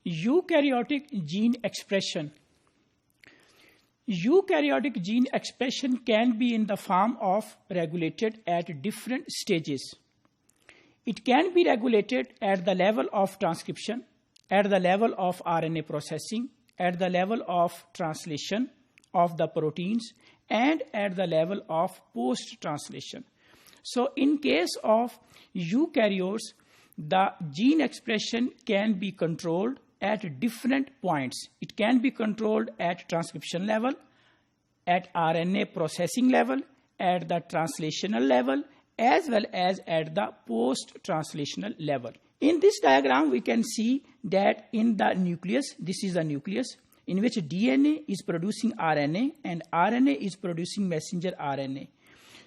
Eukaryotic gene expression. Eukaryotic gene expression can be in the form of regulated at different stages. It can be regulated at the level of transcription, at the level of RNA processing, at the level of translation of the proteins, and at the level of post-translation. So in case of eukaryotes, the gene expression can be controlled at different points. It can be controlled at transcription level, at RNA processing level, at the translational level, as well as at the post-translational level. In this diagram, we can see that in the nucleus, this is the nucleus, in which DNA is producing RNA and RNA is producing messenger RNA.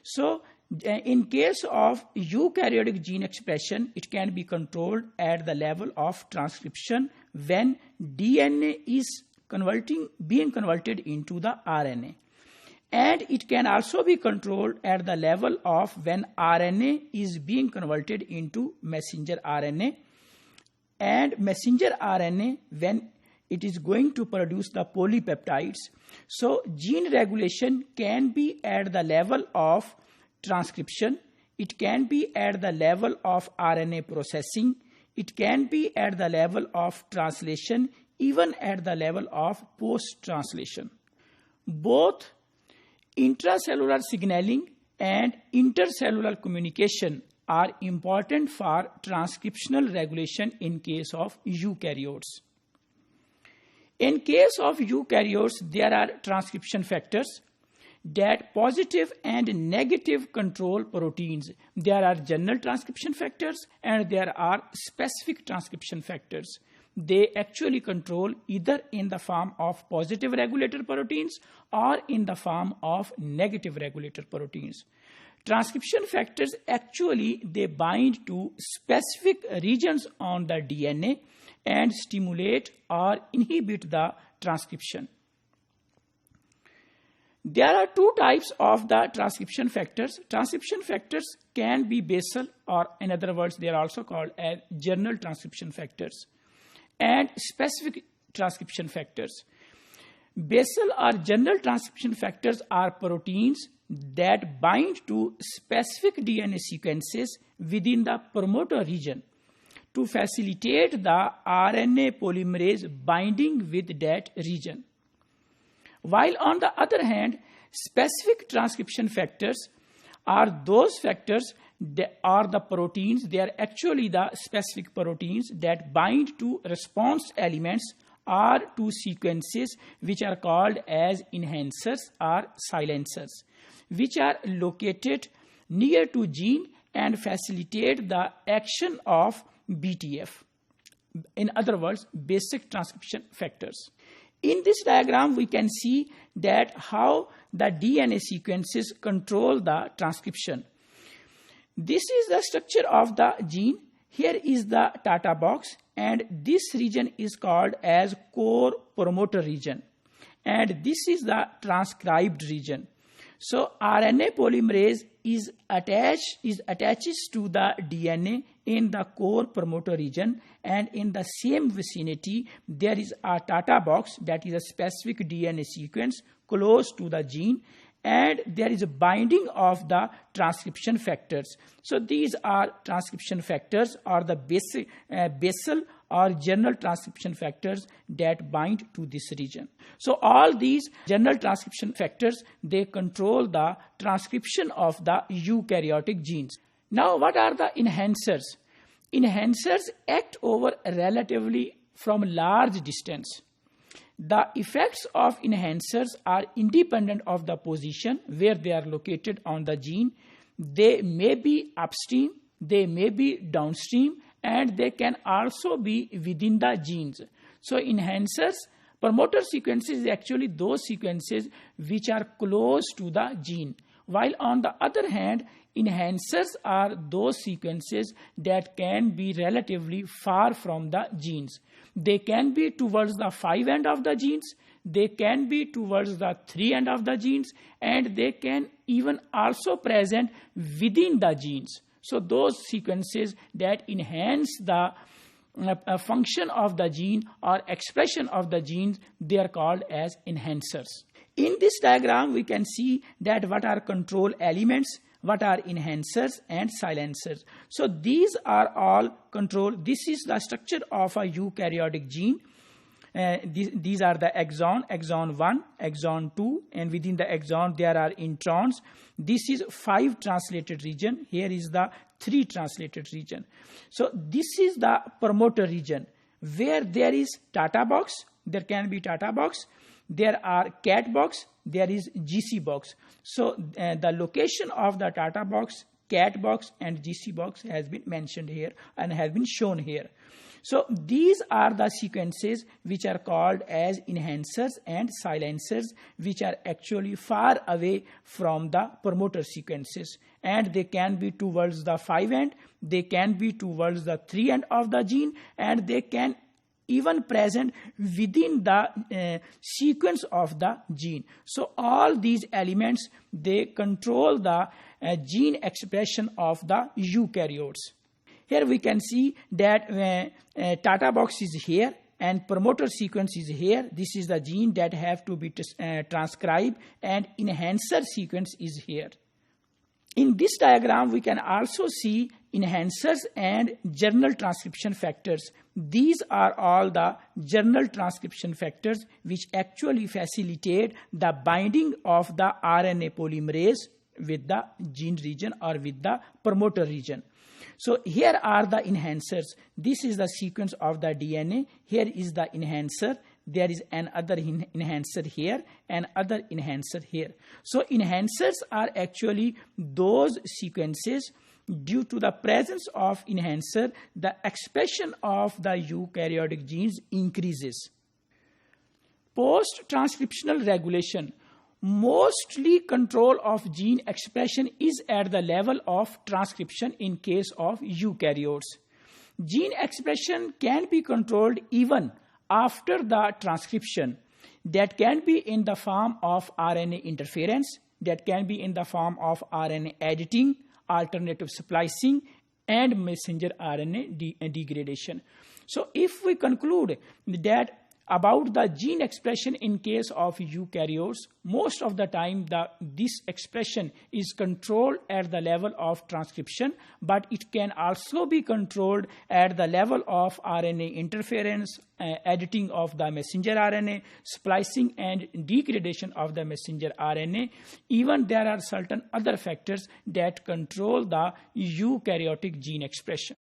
So, in case of eukaryotic gene expression, it can be controlled at the level of transcription when DNA is being converted into the RNA. And it can also be controlled at the level of when RNA is being converted into messenger RNA. And messenger RNA, when it is going to produce the polypeptides. So gene regulation can be at the level of transcription, it can be at the level of RNA processing, it can be at the level of translation, even at the level of post-translation. Both intracellular signaling and intercellular communication are important for transcriptional regulation in case of eukaryotes. In case of eukaryotes, there are transcription factors that positive and negative control proteins. There are general transcription factors and there are specific transcription factors. They actually control either in the form of positive regulator proteins or in the form of negative regulator proteins. Transcription factors actually they bind to specific regions on the DNA and stimulate or inhibit the transcription. There are two types of the transcription factors. Transcription factors can be basal, or in other words, they are also called as general transcription factors, and specific transcription factors. Basal or general transcription factors are proteins that bind to specific DNA sequences within the promoter region to facilitate the RNA polymerase binding with that region. While on the other hand, specific transcription factors are those factors that are the proteins, they are actually the specific proteins that bind to response elements or to sequences which are called as enhancers or silencers, which are located near to gene and facilitate the action of BTF. In other words, basic transcription factors. In this diagram, we can see that how the DNA sequences control the transcription. This is the structure of the gene. Here is the Tata box, and this region is called as core promoter region. And this is the transcribed region. So RNA polymerase attaches to the DNA in the core promoter region, and in the same vicinity there is a Tata box, that is a specific DNA sequence close to the gene, and there is a binding of the transcription factors. So these are transcription factors or the basal or general transcription factors that bind to this region. So all these general transcription factors, they control the transcription of the eukaryotic genes. Now what are the enhancers? Enhancers act over relatively from large distance. The effects of enhancers are independent of the position where they are located on the gene. They may be upstream, they may be downstream, and they can also be within the genes. So enhancers, promoter sequences is actually those sequences which are close to the gene. While on the other hand, enhancers are those sequences that can be relatively far from the genes. They can be towards the 5' end of the genes, they can be towards the 3' end of the genes, and they can even also present within the genes. So those sequences that enhance the a function of the gene or expression of the genes, they are called as enhancers. In this diagram, we can see that what are control elements, what are enhancers and silencers. So these are all control. This is the structure of a eukaryotic gene. These are the axon 1, axon 2, and within the axon there are introns. This is 5 translated region. Here is the 3 translated region. So this is the promoter region where there is Tata box. There can be Tata box. There are cat box. There is GC box. So the location of the Tata box, cat box and GC box has been mentioned here and has been shown here. So these are the sequences which are called as enhancers and silencers, which are actually far away from the promoter sequences, and they can be towards the 5 end, they can be towards the 3 end of the gene, and they can even present within the sequence of the gene. So all these elements, they control the gene expression of the eukaryotes. Here we can see that Tata box is here and promoter sequence is here. This is the gene that have to be transcribed, and enhancer sequence is here. In this diagram, we can also see enhancers and journal transcription factors. These are all the journal transcription factors which actually facilitate the binding of the RNA polymerase with the gene region or with the promoter region. So here are the enhancers. This is the sequence of the DNA. Here is the enhancer. There is another enhancer here and other enhancer here. So enhancers are actually those sequences. Due to the presence of enhancer, the expression of the eukaryotic genes increases. Post-transcriptional regulation. Mostly control of gene expression is at the level of transcription in case of eukaryotes. Gene expression can be controlled even after the transcription. That can be in the form of RNA interference, that can be in the form of RNA editing, alternative splicing, and messenger RNA degradation. So if we conclude that about the gene expression in case of eukaryotes, most of the time this expression is controlled at the level of transcription, but it can also be controlled at the level of RNA interference, editing of the messenger RNA, splicing and degradation of the messenger RNA. Even there are certain other factors that control the eukaryotic gene expression.